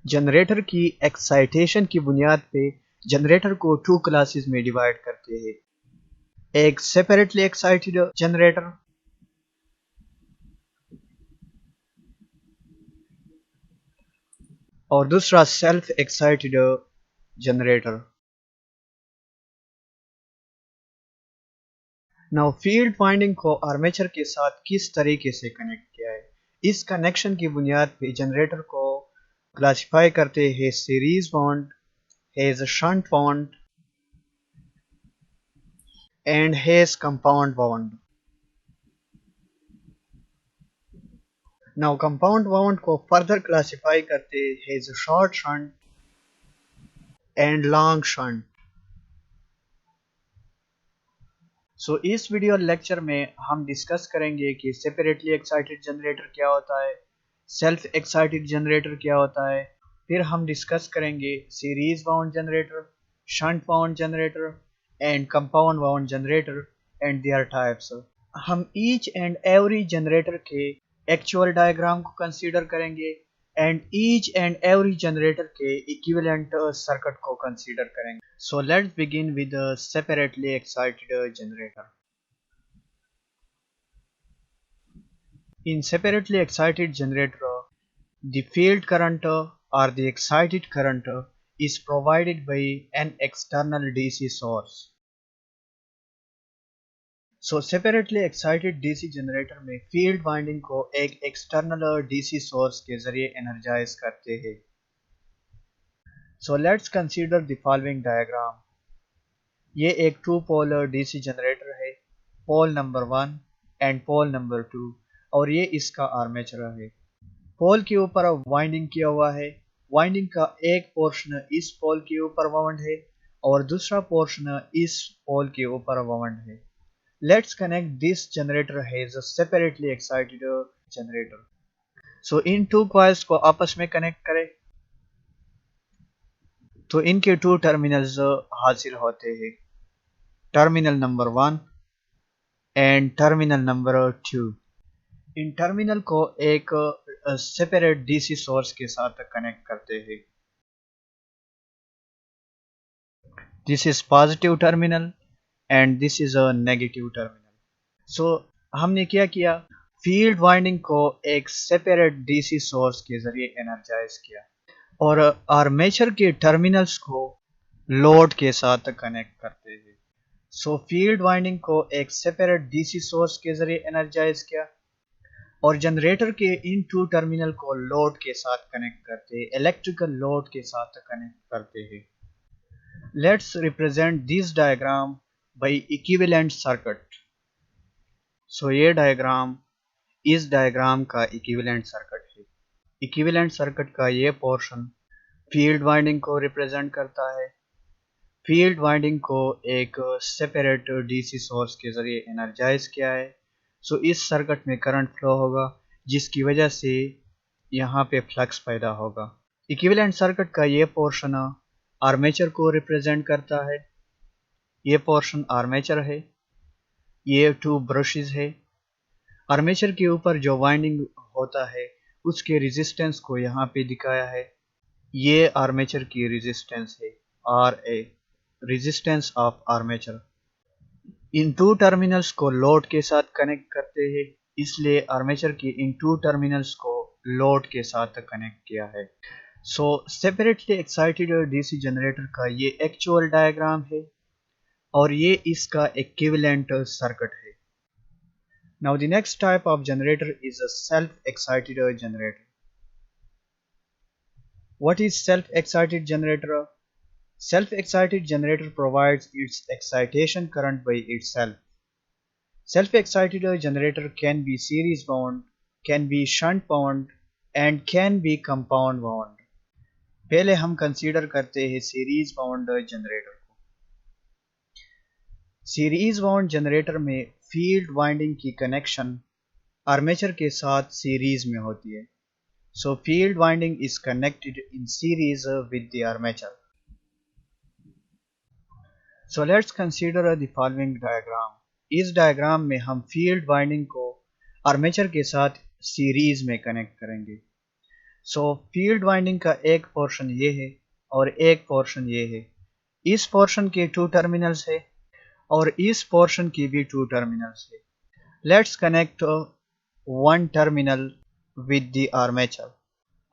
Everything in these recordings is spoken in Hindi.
जनरेटर की एक्साइटेशन की बुनियाद पे जनरेटर को टू क्लासेस में डिवाइड करते हैं। एक सेपरेटली एक्साइटेड जनरेटर और दूसरा self excited generator. Now field winding को आर्मेचर के साथ किस तरीके से कनेक्ट किया है, इस कनेक्शन की बुनियाद पे जनरेटर को क्लासिफाई करते हैं series wound, has shunt wound and has compound wound. Now compound wound को फर्दर क्लासिफाई करते हैं short shunt and long shunt. So इस वीडियो लेक्चर में हम डिस्कस करेंगे कि सेपरेटली एक्साइटेड जनरेटर क्या होता है, सेल्फ एक्साइटेड जनरेटर क्या होता है, फिर हम डिस्कस करेंगे series wound generator, shunt wound generator and compound wound generator and there types. हम ईच एंड एवरी जनरेटर के एक्चुअल डायग्राम को कंसीडर करेंगे and each and every generator के इक्विवेलेंट सर्किट को कंसीडर करेंगे। So let's begin with separately excited generator. In separately excited generator, the field current or the excited current is provided by an external DC source. So separately excited DC generator में फील्ड वाइंडिंग को एक एक्सटर्नल डीसी सोर्स के जरिए एनर्जाइज करते हैं। So let's consider the following diagram. ये एक टू पोल डीसी जनरेटर है, पोल नंबर 1 एंड पोल नंबर 2, और ये इसका आर्मेचर है। पोल के ऊपर वाइंडिंग किया हुआ है, वाइंडिंग का एक पोर्शन इस पोल के ऊपर वाउंड है और दूसरा पोर्शन इस पोल के ऊपर वाउंड है। Let's connect this generator has a separately excited generator. So in two coils को आपस में कनेक्ट करें तो इनके टू टर्मिनल्स हासिल होते हैं, terminal number 1 and terminal number 2। In terminal को एक सेपरेट डीसी सोर्स के साथ कनेक्ट करते हैं। This is positive terminal and this is a negative terminal. So हमने क्या किया, फील्ड वाइंडिंग को एक सेपरेट डीसी सोर्स के जरिए एनर्जाइज किया और आर्मेचर के टर्मिनल्स को लोड के साथ कनेक्ट करते हैं। सो फील्ड वाइंडिंग को एक सेपरेट डीसी सोर्स के जरिए एनर्जाइज किया और जनरेटर के इन टू टर्मिनल को लोड के साथ कनेक्ट करते हैं, इलेक्ट्रिकल लोड के साथ कनेक्ट करते हैं। Let's represent this diagram by equivalent circuit. So ये डायग्राम इस डायग्राम का इक्विवेलेंट सर्किट है। इक्विवेलेंट सर्किट का ये पोर्शन फील्ड वाइंडिंग को रिप्रेजेंट करता है। फील्ड वाइंडिंग को एक सेपरेट डीसी सोर्स के जरिए एनर्जाइज किया है। सो इस सर्किट में करंट फ्लो होगा जिसकी वजह से यहाँ पे फ्लक्स पैदा होगा। इक्विवेलेंट सर्किट का ये पोर्शन आर्मेचर को रिप्रेजेंट करता है। ये पोर्शन आर्मेचर है, ये टू ब्रशेस है। आर्मेचर के ऊपर जो वाइंडिंग होता है उसके रेजिस्टेंस को यहाँ पे दिखाया है। ये आर्मेचर की रेजिस्टेंस है, R A, resistance of armature. इन टू टर्मिनल्स को लोड के साथ कनेक्ट करते हैं, इसलिए आर्मेचर की इन टू टर्मिनल्स को लोड के साथ कनेक्ट किया है। So separately excited DC generator का ये एक्चुअल डायग्राम है और ये इसका इक्विवेलेंट सर्किट है। Now the next type of generator is a self-excited generator. What is self-excited generator? Self-excited generator provides its excitation current by itself. Self-excited generator can be series wound, can be shunt wound and can be compound wound. पहले हम कंसीडर करते हैं सीरीज वाउंड जनरेटर को। सीरीज वाउंड जनरेटर में फील्ड वाइंडिंग की कनेक्शन आर्मेचर के साथ सीरीज में होती है। सो field winding is connected in series with the armature. So let's consider the following diagram. इस डायग्राम में हम फील्ड वाइंडिंग को आर्मेचर के साथ सीरीज में कनेक्ट करेंगे। सो फील्ड वाइंडिंग का एक पोर्शन ये है और एक पोर्शन ये है। इस पोर्शन के 2 टर्मिनल्स है और इस पोर्शन की भी 2 टर्मिनल्स है। Let's connect one terminal with the armature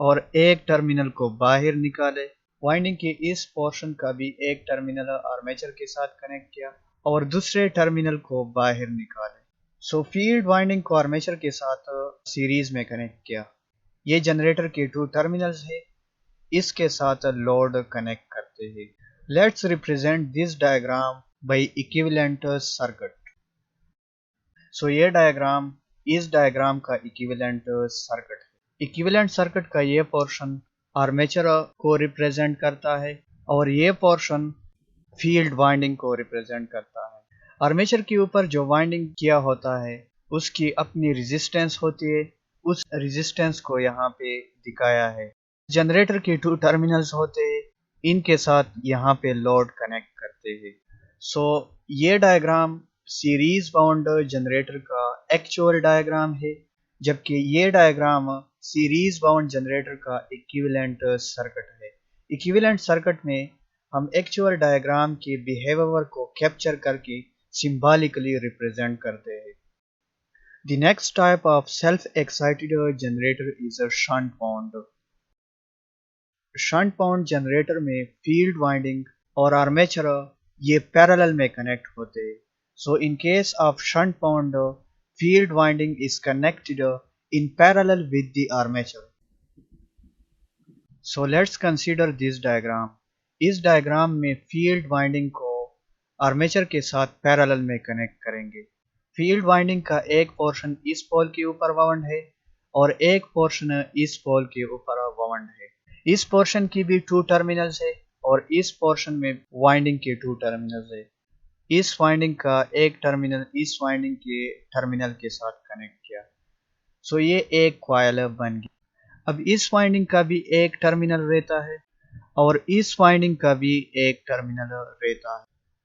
और एक टर्मिनल को बाहर निकाले। वाइंडिंग के इस पोर्शन का भी एक टर्मिनल आर्मेचर के साथ कनेक्ट किया और दूसरे टर्मिनल को बाहर निकाले। सो फील्ड वाइंडिंग को आर्मेचर के साथ सीरीज में कनेक्ट किया। ये जनरेटर के 2 टर्मिनल्स है, इसके साथ लोड कनेक्ट करते हैं। Let's represent this diagram by equivalent circuit. So ये डायग्राम इस डायग्राम का इक्विवेलेंट सर्किट है। इक्विवेलेंट सर्किट का ये पोर्शन आर्मेचर को रिप्रेजेंट करता है और ये पोर्शन फील्ड वाइंडिंग को रिप्रेजेंट करता है। आर्मेचर के ऊपर जो वाइंडिंग किया होता है उसकी अपनी रेजिस्टेंस होती है, उस रेजिस्टेंस को यहाँ पे दिखाया है। जनरेटर के 2 टर्मिनल्स होते हैं, इनके साथ यहाँ पे लोड कनेक्ट करते हैं। सो ये डायग्राम सीरीज बाउंड जनरेटर का एक्चुअल डायग्राम है, जबकि ये डायग्राम सीरीज बाउंड जनरेटर का इक्विवेलेंट सर्किट है। इक्विवेलेंट सर्किट में हम एक्चुअल डायग्राम के बिहेवियर को कैप्चर करके सिंबॉलिकली रिप्रेजेंट करते हैं। The next type of self-excited generator is a shunt wound. Shunt wound generator में फील्ड वाइंडिंग और आर्मेचर ये पैरेलल में कनेक्ट होते हैं। So in case of shunt wound, field winding is connected in parallel with the armature. So let's consider this diagram. इस डायग्राम में फील्ड वाइंडिंग को आर्मेचर के साथ पैरेलल में कनेक्ट करेंगे। फील्ड वाइंडिंग का एक पोर्शन इस पोल के ऊपर वाउंड है और एक पोर्शन इस पोल के ऊपर वाउंड है। इस पोर्शन की भी 2 टर्मिनल्स है और इस पोर्शन में वाइंडिंग के 2 टर्मिनल्स है। इस वाइंडिंग का एक टर्मिनल इस वाइंडिंग के टर्मिनल के साथ कनेक्ट किया। सो ये एक कॉइल बन गया। अब इस वाइंडिंग का भी एक टर्मिनल रहता है और इस वाइंडिंग का भी एक टर्मिनल रहता है।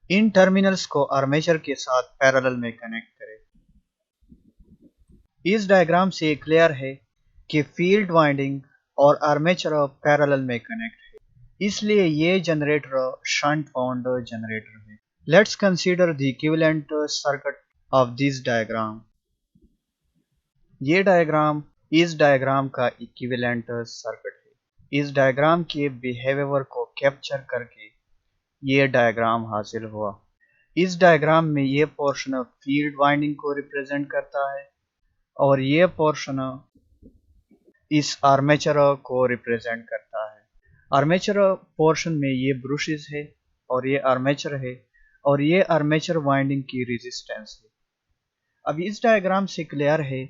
इन टर्मिनल्स को आर्मेचर के साथ पैरेलल में कनेक्ट करें। इस डायग्राम से क्लियर है कि फील्ड वाइंडिंग और आर्मेचर पैरेलल में कनेक्ट है, इसलिए ये जनरेटर शंट वाउंड जनरेटर है। Let's consider the equivalent circuit of this diagram. ये डायग्राम इस डायग्राम का इक्विवेलेंट सर्किट है। इस डायग्राम के बिहेवियर को कैप्चर करके ये डायग्राम हासिल हुआ। इस डायग्राम में ये पोर्शन फील्ड वाइंडिंग को रिप्रेजेंट करता है और ये पोर्शन इस आर्मेचर को रिप्रेजेंट करता है। आर्मेचर पोर्शन में ये ब्रशेस है और ये आर्मेचर है और ये आर्मेचर वाइंडिंग की रेजिस्टेंस है। अब इस डायग्राम से क्लियर है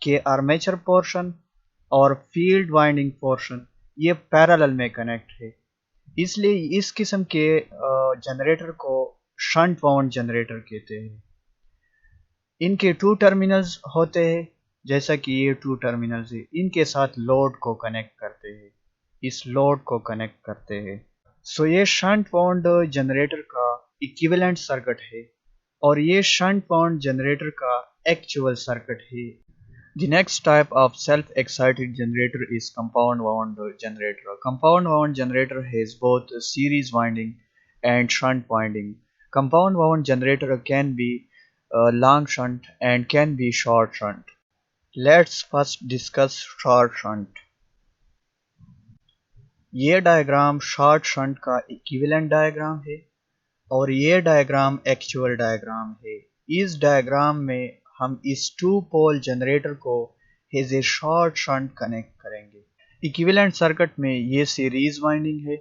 कि आर्मेचर पोर्शन और फील्ड वाइंडिंग पोर्शन ये पैरेलल में कनेक्ट है, इसलिए इस किस्म के जनरेटर को शंट वाउंड जनरेटर कहते हैं। इनके 2 टर्मिनल्स होते हैं, जैसा कि ये 2 टर्मिनल्स है, इनके साथ लोड को कनेक्ट करते हैं, इस लोड को कनेक्ट करते हैं। सो ये शंट वाउंड जनरेटर का इक्विवेलेंट सर्किट है और ये शंट वाउंड जनरेटर का एक्चुअल सर्किट है। The next type of self-excited generator is compound wound generator. Compound wound generator has both series winding and shunt winding. Compound wound generator can be long shunt and can be short shunt. Let's first discuss short shunt. ये डायग्राम शॉर्ट शंट का इक्विवेलेंट डायग्राम है और ये डायग्राम एक्चुअल डायग्राम है। इस डायग्राम में हम इस 2 पोल जनरेटर को as a short shunt connect करेंगे। इक्विवेलेंट सर्किट में ये सीरीज वाइंडिंग है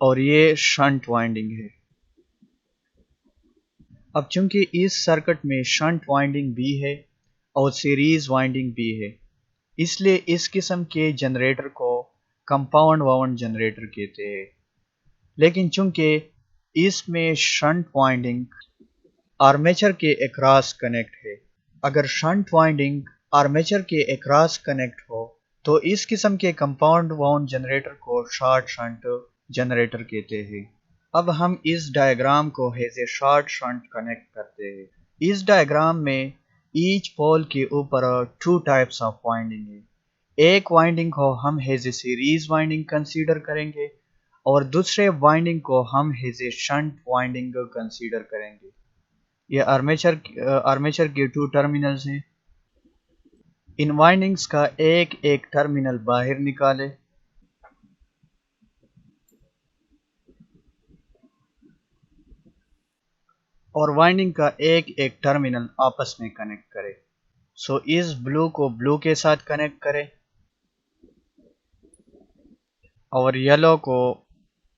और ये शंट वाइंडिंग है। अब चूंकि इस सर्किट में शंट वाइंडिंग भी है और सीरीज वाइंडिंग भी है, इसलिए इस किस्म के जनरेटर को कंपाउंड वाउंड जनरेटर कहते हैं। लेकिन चूंकि इसमें शंट वाइंडिंग आर्मेचर के अक्रॉस कनेक्ट है, अगर शंट वाइंडिंग आर्मेचर के अक्रॉस कनेक्ट हो तो इस किस्म के कंपाउंड वाउंड जनरेटर को शॉर्ट शंट जनरेटर कहते हैं। अब हम इस डायग्राम को as a short shunt connect करते हैं। इस डायग्राम में ईच पोल के ऊपर 2 टाइप्स ऑफ वाइंडिंग है। एक वाइंडिंग को हम has A series winding consider करेंगे और दूसरे वाइंडिंग को हम has a shunt winding consider करेंगे। ये आर्मेचर के टू टर्मिनल्स हैं। इन वाइंडिंग्स का एक एक टर्मिनल बाहर निकाले और वाइंडिंग का एक एक टर्मिनल आपस में कनेक्ट करें। सो इस ब्लू को ब्लू के साथ कनेक्ट करें और येलो को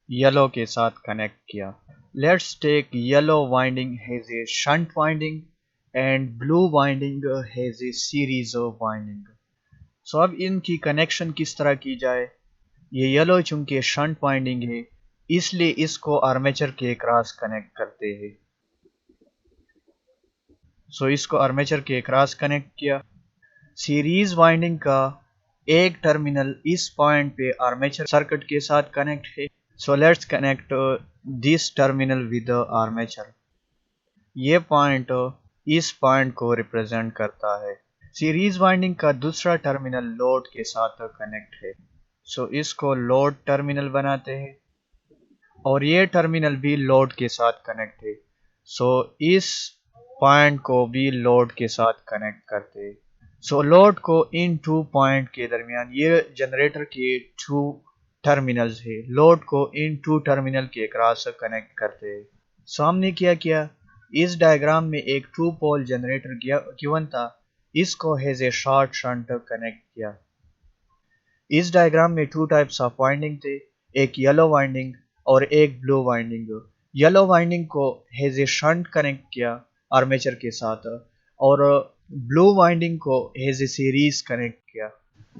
येलो के साथ कनेक्ट किया। Let's take yellow winding has a shunt winding and blue winding has a series of winding. So अब इनकी कनेक्शन किस तरह की जाए। ये येलो चूंकि शंट वाइंडिंग है इसलिए इसको आर्मेचर के क्रॉस कनेक्ट करते हैं। सो इसको आर्मेचर के क्रॉस कनेक्ट किया। सीरीज वाइंडिंग का एक टर्मिनल इस पॉइंट पे आर्मेचर सर्किट के साथ कनेक्ट है। सो let's connect this terminal with armature. ये पॉइंट इस पॉइंट को रिप्रेजेंट करता है। सीरीज वाइंडिंग का दूसरा टर्मिनल लोड के साथ कनेक्ट है। सो इसको लोड टर्मिनल बनाते हैं और ये टर्मिनल भी लोड के साथ कनेक्ट है। सो इस पॉइंट को भी लोड के साथ कनेक्ट करते हैं। सो लोड को इन टू पॉइंट के दरमियान ये जनरेटर के टू टर्मिनल्स है। लोड को इन टू टर्मिनल के क्रॉस कनेक्ट करते हैं। सो हमने क्या किया, इस डायग्राम में एक टू पोल जनरेटर गिवन था, इसको has a short shunt connect किया। इस डायग्राम में टू टाइप्स ऑफ वाइंडिंग थे, एक येलो वाइंडिंग और एक ब्लू वाइंडिंग। येलो वाइंडिंग को हैज ए शंट कनेक्ट किया आर्मेचर के साथ और ब्लू वाइंडिंग को हैज ए सीरीज कनेक्ट किया।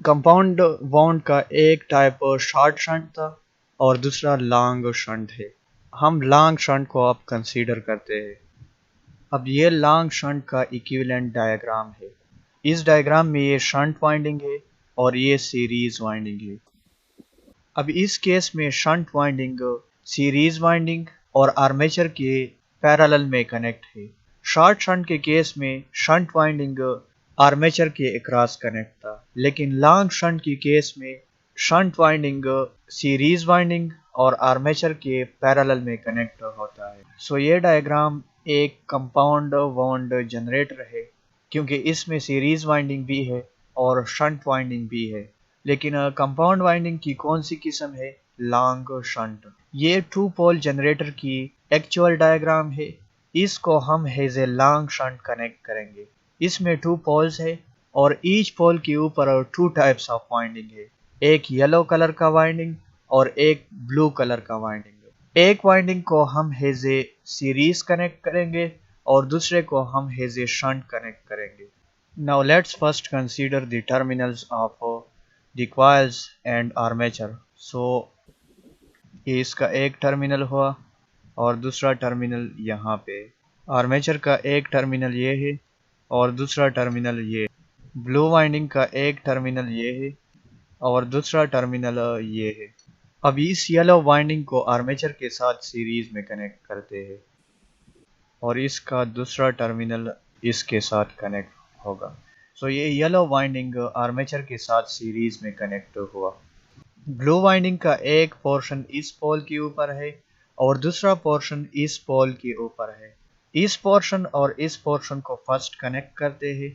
कंपाउंड वाउंड का एक टाइप शॉर्ट शंट था और दूसरा लॉन्ग शंट है। हम लॉन्ग शंट को अब कंसीडर करते हैं। अब ये लॉन्ग शंट का इक्विवेलेंट डायग्राम है। इस डायग्राम में ये शंट वाइंडिंग है और ये सीरीज वाइंडिंग है। अब इस केस में शंट वाइंडिंग सीरीज वाइंडिंग और आर्मेचर के पैरेलल में कनेक्ट है। शॉर्ट शंट के केस में शंट वाइंडिंग आर्मेचर के अक्रॉस कनेक्ट था, लेकिन लॉन्ग शंट के केस में शंट वाइंडिंग सीरीज वाइंडिंग और आर्मेचर के पैरेलल में कनेक्ट होता है। सो ये डायग्राम एक कंपाउंड वाउंड जनरेटर है क्योंकि इसमें सीरीज वाइंडिंग भी है और शंट वाइंडिंग भी है। लेकिन कंपाउंड वाइंडिंग की कौन सी किस्म है, लॉन्ग शंट। ये टू पोल जनरेटर की एक्चुअल डायग्राम है। इसको हम has A long shunt connect करेंगे। इसमें टू पोल्स है और ईच पोल के ऊपर टू टाइप्स ऑफ वाइंडिंग है, एक येलो कलर का वाइंडिंग और एक ब्लू कलर का वाइंडिंग। एक वाइंडिंग को हम हेज ए सीरीज कनेक्ट करेंगे और दूसरे को हम हेज ए शंट कनेक्ट करेंगे। Now let's first consider the terminals of the coils and armature. So ये इसका एक टर्मिनल हुआ और दूसरा टर्मिनल यहाँ पे। आर्मेचर का एक टर्मिनल ये है और दूसरा टर्मिनल ये। ब्लू वाइंडिंग का एक टर्मिनल ये है और दूसरा टर्मिनल ये है। अब इस येलो वाइंडिंग को आर्मेचर के साथ सीरीज में कनेक्ट करते हैं और इसका दूसरा टर्मिनल इसके साथ कनेक्ट होगा। सो ये येलो वाइंडिंग आर्मेचर के साथ सीरीज में कनेक्ट हुआ। ब्लू वाइंडिंग का एक पोर्शन इस पोल के ऊपर है और दूसरा पोर्शन इस पोल के ऊपर है। इस पोर्शन और इस पोर्शन को फर्स्ट कनेक्ट करते हैं।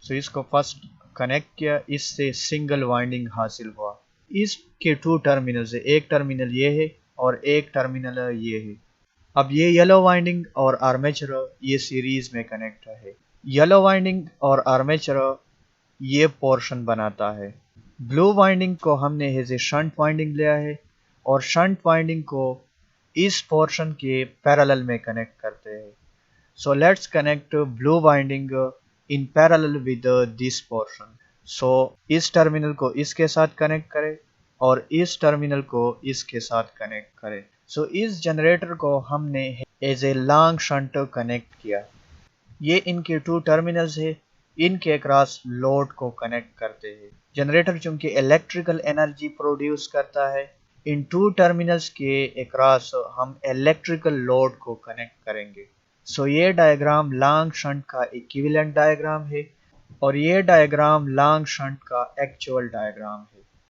सो इसको फर्स्ट कनेक्ट किया, इससे सिंगल वाइंडिंग हासिल हुआ। इसके टू टर्मिनल्स है, एक टर्मिनल ये है और एक टर्मिनल ये है। अब ये येलो वाइंडिंग और आर्मेचर ये सीरीज में कनेक्ट है। येलो वाइंडिंग और आर्मेचर ये पोर्शन बनाता है। ब्लू वाइंडिंग को हमने एज ए शंट वाइंडिंग लिया है और शंट वाइंडिंग को इस पोर्शन के पैरेलल में कनेक्ट करते हैं। So let's connect blue winding in parallel with this portion. So इस टर्मिनल को इसके साथ कनेक्ट करें और इस टर्मिनल को इसके साथ कनेक्ट करें। सो इस जनरेटर को हमने as a long shunt connect किया। ये इनके टू टर्मिनल्स है, इनके अक्रॉस लोड को कनेक्ट करते हैं। जनरेटर चूंकि इलेक्ट्रिकल एनर्जी प्रोड्यूस करता है, इन टू टर्मिनल्स के अक्रॉस हम इलेक्ट्रिकल लोड को कनेक्ट करेंगे। सो ये डायग्राम लॉन्ग शंट का इक्विवेलेंट डायग्राम है। और ये डायग्राम लॉन्ग शंट का एक्चुअल डायग्राम है।